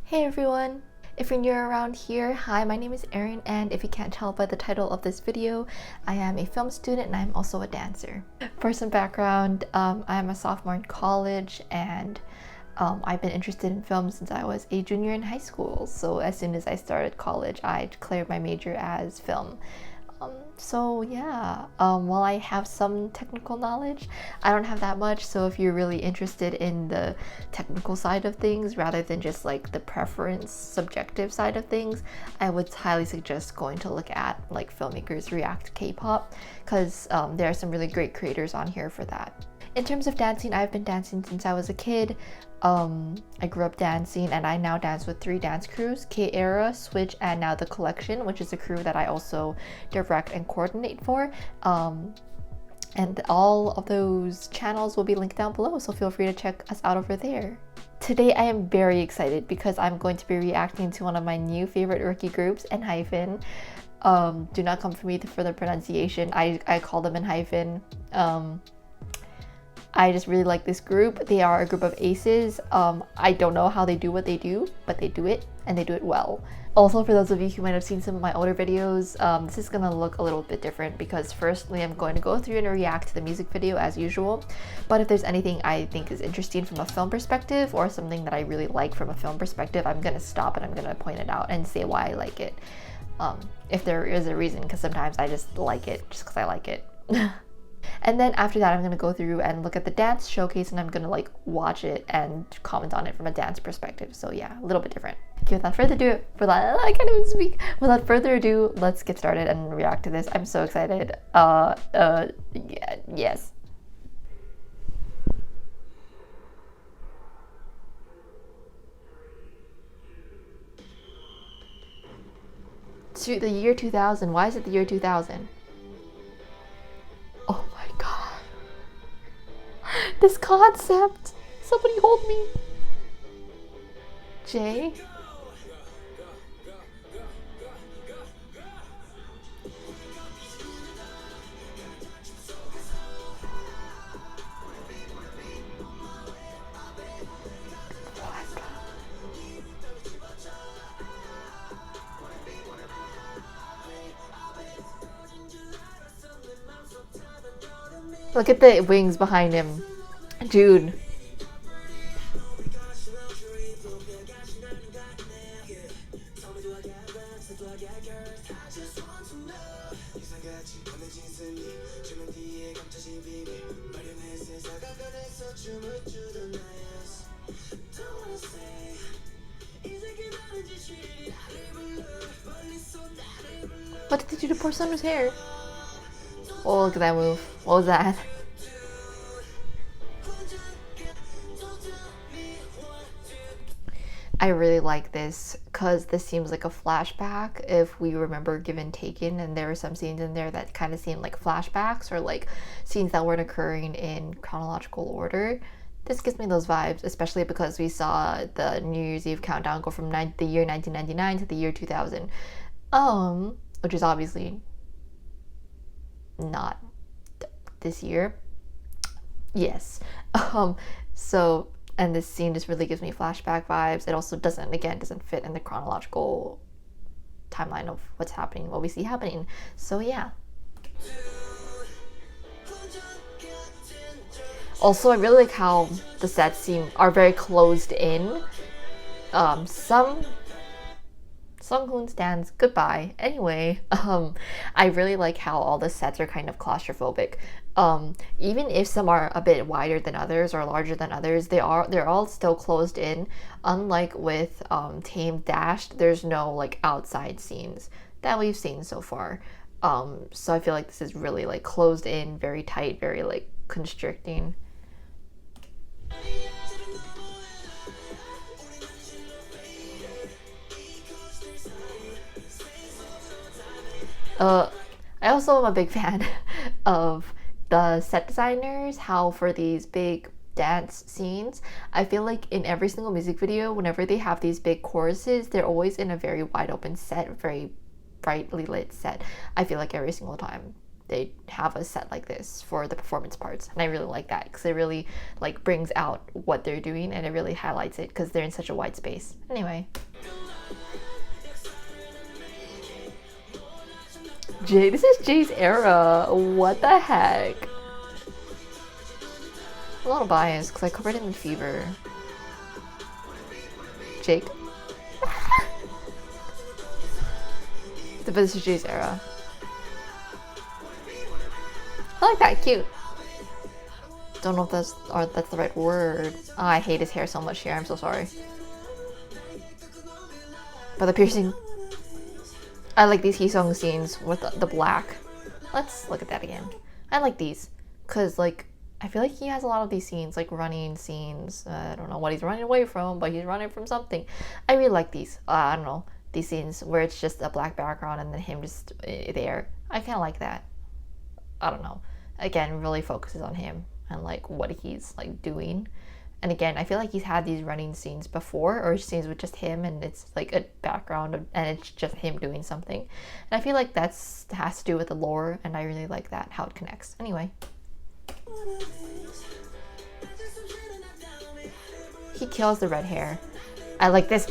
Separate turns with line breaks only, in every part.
Hey everyone! If you're new around here, hi, my name is Erin, and if you can't tell by the title of this video, I am a film student and I'm also a dancer. For some background, I am a sophomore in college, and I've been interested in film since I was a junior in high school. So as soon as I started college, I declared my major as film. While I have some technical knowledge, I don't have that much. So if you're really interested in the technical side of things rather than just like the preference subjective side of things, I would highly suggest going to look at like filmmakers react K-pop, because there are some really great creators on here for that. In terms of dancing, I've been dancing since I was a kid. I grew up dancing, and I now dance with 3 dance crews: K-Era, Switch, and now The Collection, which is a crew that I also direct and coordinate for. And all of those channels will be linked down below, so feel free to check us out over there. Today I am very excited because I'm going to be reacting to one of my new favorite rookie groups, Enhypen. Do not come for me for the pronunciation. I call them Enhypen. I just really like this group. They are a group of aces. I don't know how they do what they do, but they do it, and they do it well. Also, for those of you who might have seen some of my older videos, this is gonna look a little bit different because firstly, I'm going to go through and react to the music video as usual. But if there's anything I think is interesting from a film perspective or something that I really like from a film perspective, I'm gonna stop and I'm gonna point it out and say why I like it. If there is a reason, because sometimes I just like it just because I like it. And then after that, I'm going to go through and look at the dance showcase, and I'm going to like watch it and comment on it from a dance perspective. So yeah, a little bit different. Okay, without further ado, I can't even speak. Without further ado, let's get started and react to this. I'm so excited. Yes. To the year 2000. Why is it the year 2000? Oh my god. This concept! Somebody hold me! Jay? Look at the wings behind him. Dude. What did they do to poor Sun's hair? Oh, look at that move. What was that? I really like this because this seems like a flashback if we remember Give and Taken, and there were some scenes in there that kind of seemed like flashbacks or like scenes that weren't occurring in chronological order. This gives me those vibes, especially because we saw the New Year's Eve countdown go from the year 1999 to the year 2000, which is obviously not this year. Yes. And this scene just really gives me flashback vibes. It also doesn't fit in the chronological timeline of what's happening, what we see happening. So yeah. Also, I really like how the sets are very closed in. Sunghoon stands goodbye. Anyway, I really like how all the sets are kind of claustrophobic. Even if some are a bit wider than others or larger than others, they're all still closed in. Unlike with Tame Dashed, there's no like outside scenes that we've seen so far. So I feel like this is really like closed in, very tight, very like constricting. I also am a big fan of the set designers, how for these big dance scenes, I feel like in every single music video, whenever they have these big choruses, they're always in a very wide open set, very brightly lit set. I feel like every single time. they have a set like this for the performance parts, and I really like that because it really like brings out what they're doing and it really highlights it because they're in such a wide space. Anyway, Jay, this is Jay's era. What the heck? A little biased because I covered him in Fever. Jake. But this is Jay's era. I like that, cute. Don't know if that's the right word. Oh, I hate his hair so much here, I'm so sorry. But the piercing, I like these Heesung scenes with the black. Let's look at that again. I like these, cause like, I feel like he has a lot of these scenes, like running scenes. I don't know what he's running away from, but he's running from something. I really like these. I don't know, these scenes where it's just a black background and then him just there. I kind of like that. I don't know. Again, really focuses on him and like what he's like doing. And again, I feel like he's had these running scenes before, or scenes with just him and it's like a background and it's just him doing something. And I feel like has to do with the lore, and I really like that, how it connects. Anyway. He kills the red hair. I like this.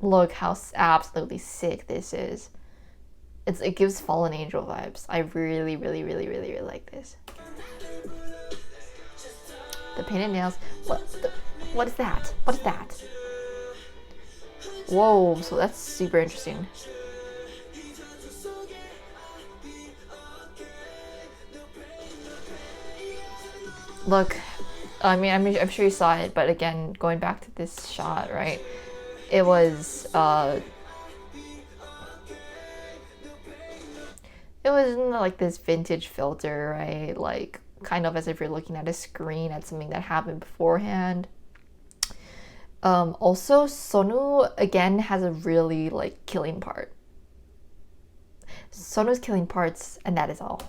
Look how absolutely sick this is. It gives Fallen Angel vibes. I really, really, really, really, really like this. The painted nails. What is that? What is that? Whoa, so that's super interesting. Look, I mean, I'm sure you saw it, but again, going back to this shot, right? It was in like this vintage filter, right? Like kind of as if you're looking at a screen at something that happened beforehand. Also, Sonu again has a really like killing part. Sonu's killing parts, and that is all.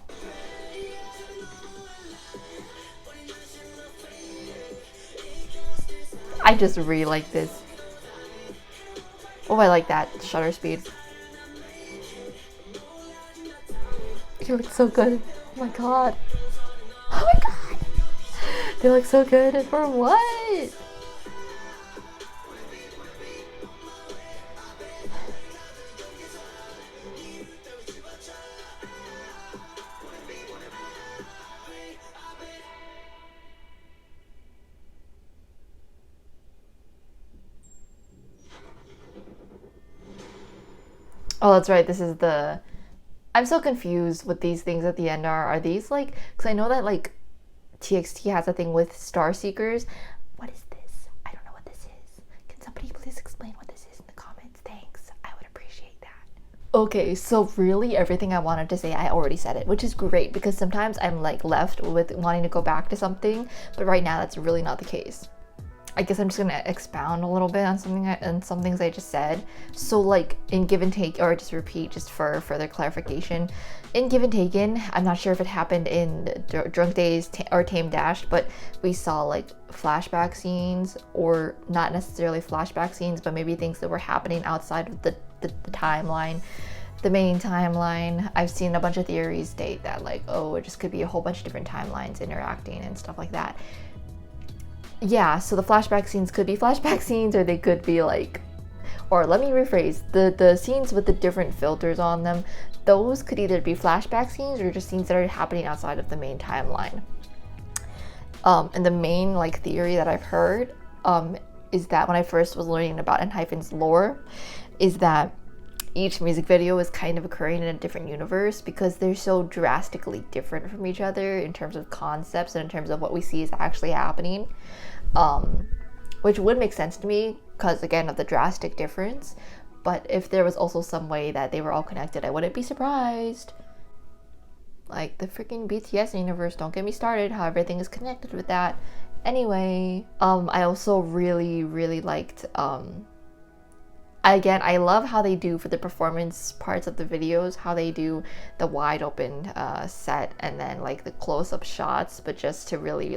I just really like this. Oh, I like that shutter speed. They look so good. Oh my god. Oh my god. They look so good. And for what? Oh, that's right. This is the... I'm so confused what these things at the end are. Are these like... Because I know that like TXT has a thing with Star Seekers. What is this? I don't know what this is. Can somebody please explain what this is in the comments? Thanks. I would appreciate that. Okay, so really everything I wanted to say, I already said it, which is great because sometimes I'm like left with wanting to go back to something, but right now that's really not the case. I guess I'm just gonna expound a little bit on some things I just said. So like in Give and Take, or just repeat just for further clarification, in Give and Taken, I'm not sure if it happened in Drunk Days or Tame Dashed, but we saw like flashback scenes, or not necessarily flashback scenes, but maybe things that were happening outside of the timeline, the main timeline. I've seen a bunch of theories state that like, oh, it just could be a whole bunch of different timelines interacting and stuff like that. Yeah, so the flashback scenes could be flashback scenes, or they could be like, or let me rephrase, the scenes with the different filters on them, those could either be flashback scenes or just scenes that are happening outside of the main timeline. And the main like theory that I've heard is that when I first was learning about Enhypen's lore, is that each music video is kind of occurring in a different universe because they're so drastically different from each other in terms of concepts and in terms of what we see is actually happening. Which would make sense to me because again of the drastic difference, but if there was also some way that they were all connected, I wouldn't be surprised. Like the freaking BTS universe, don't get me started, how everything is connected with that. Anyway, I also really liked again, I love how they do for the performance parts of the videos, how they do the wide open set and then like the close-up shots, but just to really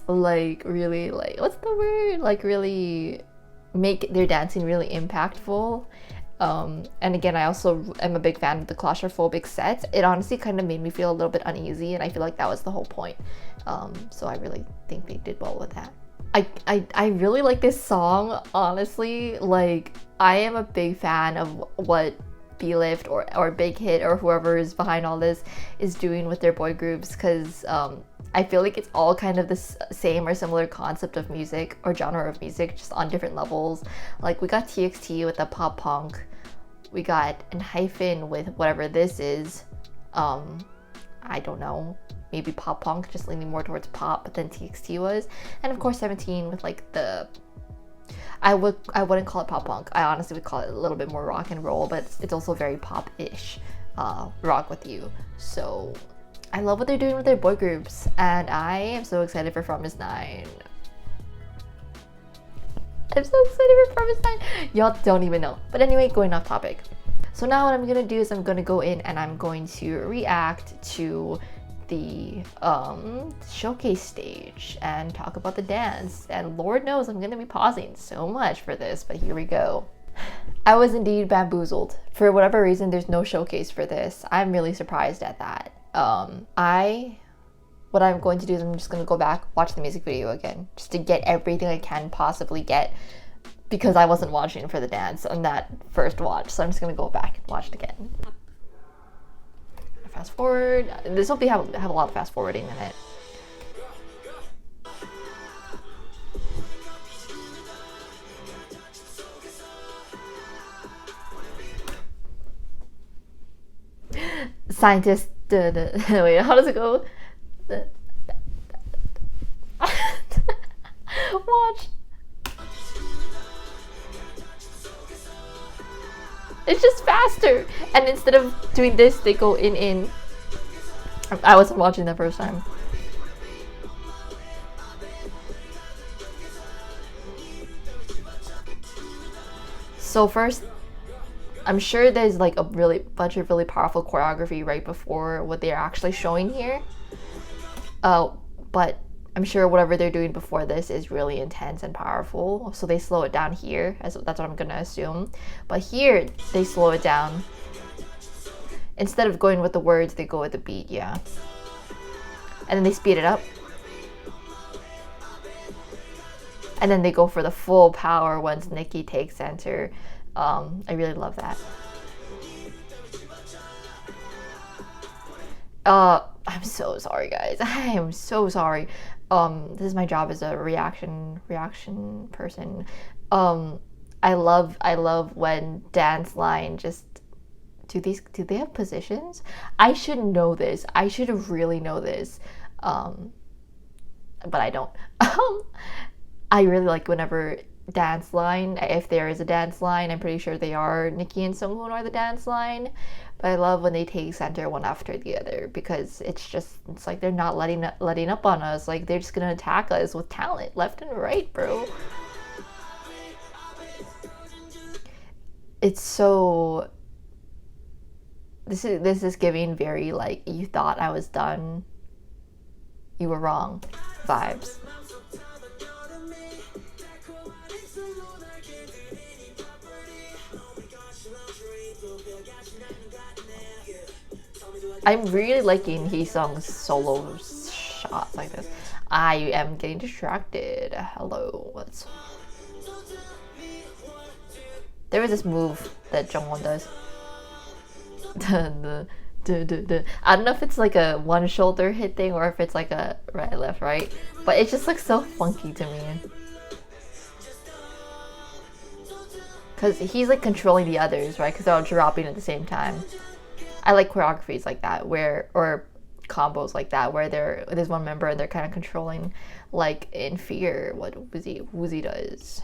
really like, what's the word? Like really make their dancing really impactful. And again, I also am a big fan of the claustrophobic sets. It honestly kind of made me feel a little bit uneasy, and I feel like that was the whole point. So I really think they did well with that. I really like this song, honestly. Like, I am a big fan of what B-Lift or Big Hit or whoever is behind all this is doing with their boy groups, because I feel like it's all kind of the same or similar concept of music or genre of music, just on different levels. Like, we got TXT with the pop punk, we got Enhypen with whatever this is, I don't know, maybe pop punk, just leaning more towards pop than TXT was, and of course 17 with like the, I wouldn't call it pop punk, I honestly would call it a little bit more rock and roll, but it's also very pop-ish, Rock With You. So I love what they're doing with their boy groups, and I am so excited for From Is 9. I'm so excited for From Is 9. Y'all don't even know. But anyway, going off topic. So now what I'm gonna do is I'm gonna go in and I'm going to react to the showcase stage and talk about the dance. And Lord knows I'm gonna be pausing so much for this, but here we go. I was indeed bamboozled. For whatever reason, there's no showcase for this. I'm really surprised at that. What I'm going to do is I'm just going to go back, watch the music video again, just to get everything I can possibly get, because I wasn't watching for the dance on that first watch. So I'm just going to go back and watch it again. Fast forward. This will have a lot of fast forwarding in it. Scientist. Wait, how does it go? Watch. It's just faster, and instead of doing this, they go in. I wasn't watching the first time. So first, I'm sure there's like a bunch of really powerful choreography right before what they're actually showing here. But I'm sure whatever they're doing before this is really intense and powerful. So they slow it down here, that's what I'm gonna assume. But here, they slow it down. Instead of going with the words, they go with the beat, yeah. And then they speed it up. And then they go for the full power once Nikki takes center. I really love that. I'm so sorry, guys. I am so sorry. This is my job as a reaction person. I love when dance line just do they have positions? I should know this. I should really know this. But I don't. I really like whenever dance line, if there is a dance line, I'm pretty sure they are. Nikki and Sunghoon are the dance line, but I love when they take center one after the other, because it's like they're not letting up on us. Like, they're just gonna attack us with talent left and right, bro. It's so, this is giving very like, you thought I was done, you were wrong vibes. I'm really liking Heesung's solo shots like this. I am getting distracted. Hello, what's... There is this move that Jungwon does. I don't know if it's like a one shoulder hit thing or if it's like a right, left, right. But it just looks so funky to me. Because he's like controlling the others, right? Because they're all dropping at the same time. I like choreographies like that, or combos like that, where there's one member and they're kind of controlling, like in Fear, what Woozy does.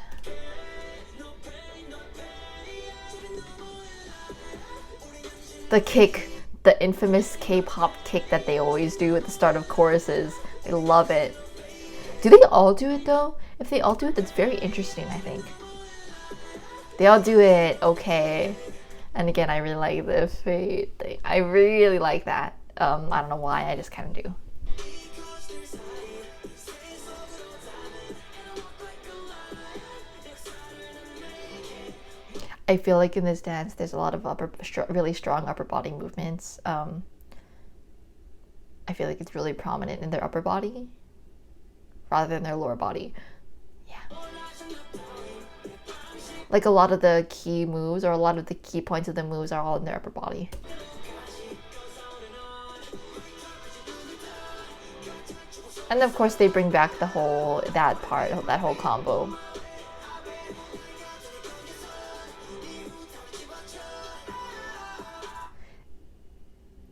The kick, the infamous K-pop kick that they always do at the start of choruses. I love it. Do they all do it though? If they all do it, that's very interesting, I think. They all do it, okay. And again, I really like the fade thing. I really like that. I don't know why, I just kind of do. I feel like in this dance there's a lot of really strong upper body movements. I feel like it's really prominent in their upper body rather than their lower body. Yeah. Like a lot of the key moves or a lot of the key points of the moves are all in their upper body. And of course they bring back that whole combo.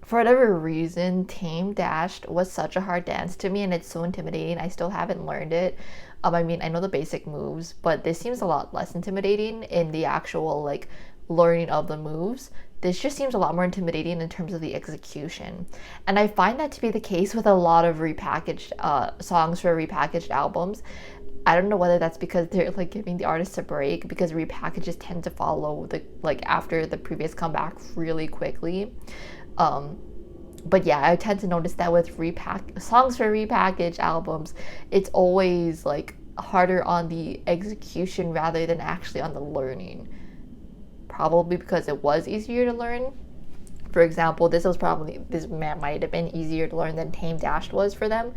For whatever reason, Tame Dashed was such a hard dance to me, and it's so intimidating. I still haven't learned it. I mean, I know the basic moves, but this seems a lot less intimidating in the actual like learning of the moves. This just seems a lot more intimidating in terms of the execution. And I find that to be the case with a lot of repackaged songs for repackaged albums. I don't know whether that's because they're like giving the artists a break, because repackages tend to follow the like after the previous comeback really quickly. But yeah, I tend to notice that with songs for repackaged albums, it's always like harder on the execution rather than actually on the learning. Probably because it was easier to learn. For example, this might have been easier to learn than Tame Dashed was for them.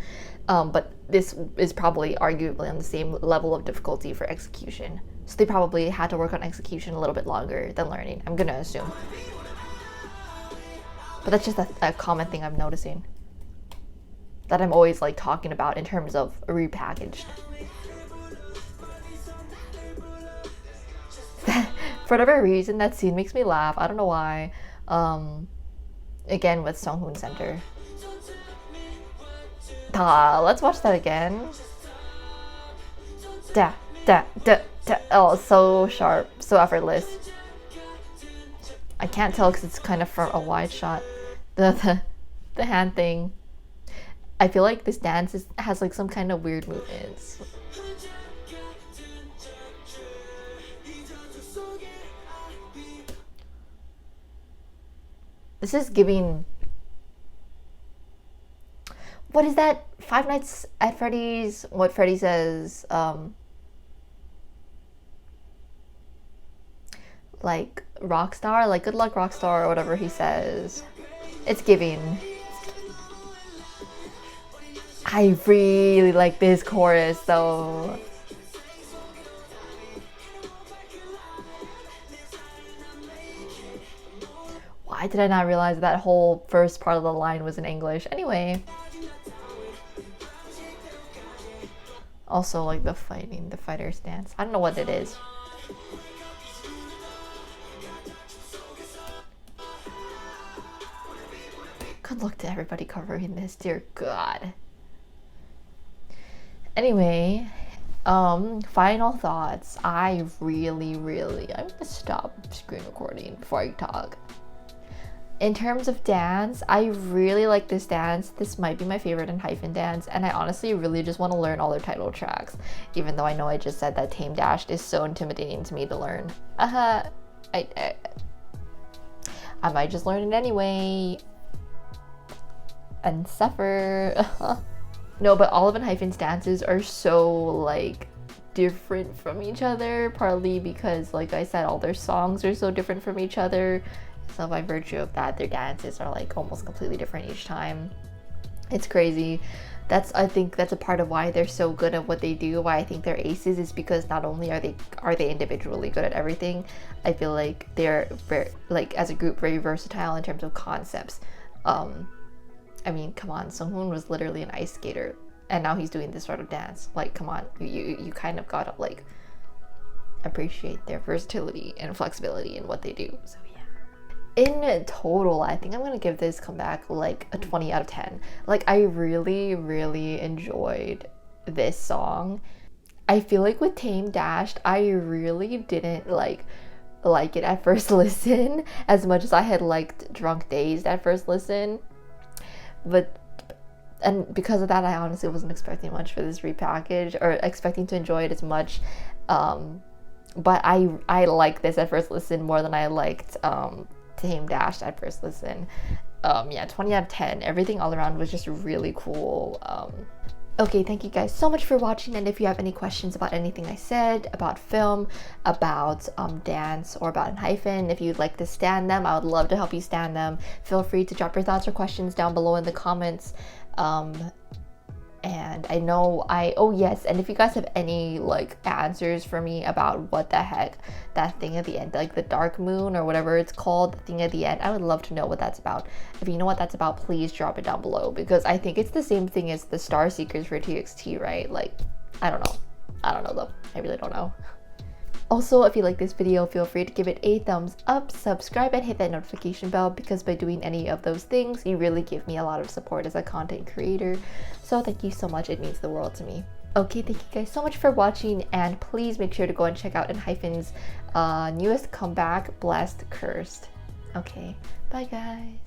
But this is probably arguably on the same level of difficulty for execution. So they probably had to work on execution a little bit longer than learning, I'm gonna assume. But that's just a common thing I'm noticing, that I'm always like talking about in terms of repackaged. For whatever reason, that scene makes me laugh. I don't know why. Again with Sunghoon Center. Let's watch that again. Da. Oh, so sharp, so effortless. I can't tell because it's kind of from a wide shot. The hand thing. I feel like this dance has like some kind of weird movements. This is giving. What is that? Five Nights at Freddy's. What Freddy says. Like Rockstar, like good luck Rockstar, or whatever he says. It's giving. I really like this chorus though. Why did I not realize that whole first part of the line was in English? Anyway. Also like the fighter's dance. I don't know what it is. Good luck to everybody covering this, dear God. Anyway, final thoughts. I'm gonna stop screen recording before I talk. In terms of dance, I really like this dance. This might be my favorite Enhypen dance, and I honestly really just want to learn all their title tracks, even though I know I just said that Tame Dashed is so intimidating to me to learn. I might just learn it anyway and suffer. No, but all of Enhypen's dances are so like different from each other, partly because like I said, all their songs are so different from each other, so by virtue of that their dances are like almost completely different each time. It's crazy. I think that's a part of why they're so good at what they do, why I think they're aces, is because not only are they individually good at everything, I feel like they're very, like as a group, very versatile in terms of concepts. I mean, come on, Sunghoon was literally an ice skater, and now he's doing this sort of dance. Like, come on, you kind of gotta like appreciate their versatility and flexibility in what they do. So yeah. In total, I think I'm gonna give this comeback like a 20 out of 10. Like, I really enjoyed this song. I feel like with Tame Dashed, I really didn't like it at first listen as much as I had liked Drunk Dazed at first listen. And because of that, I honestly wasn't expecting much for this repackage, or expecting to enjoy it as much. But I like this at first listen more than I liked Tame Dashed at first listen. Yeah, 20 out of 10. Everything all around was just really cool. Okay, thank you guys so much for watching, and if you have any questions about anything I said, about film, about dance, or about Enhypen, if you'd like to stand them, I would love to help you stand them. Feel free to drop your thoughts or questions down below in the comments. And I know oh yes, and if you guys have any like answers for me about what the heck that thing at the end, like the dark moon or whatever it's called, the thing at the end, I would love to know what that's about. If you know what that's about, please drop it down below, because I think it's the same thing as the Star Seekers for TXT, right? Like, I don't know though. I really don't know. Also, if you like this video, feel free to give it a thumbs up, subscribe, and hit that notification bell, because by doing any of those things, you really give me a lot of support as a content creator. So thank you so much, it means the world to me. Okay, thank you guys so much for watching, and please make sure to go and check out Enhypen's newest comeback, Blessed Cursed. Okay, bye guys.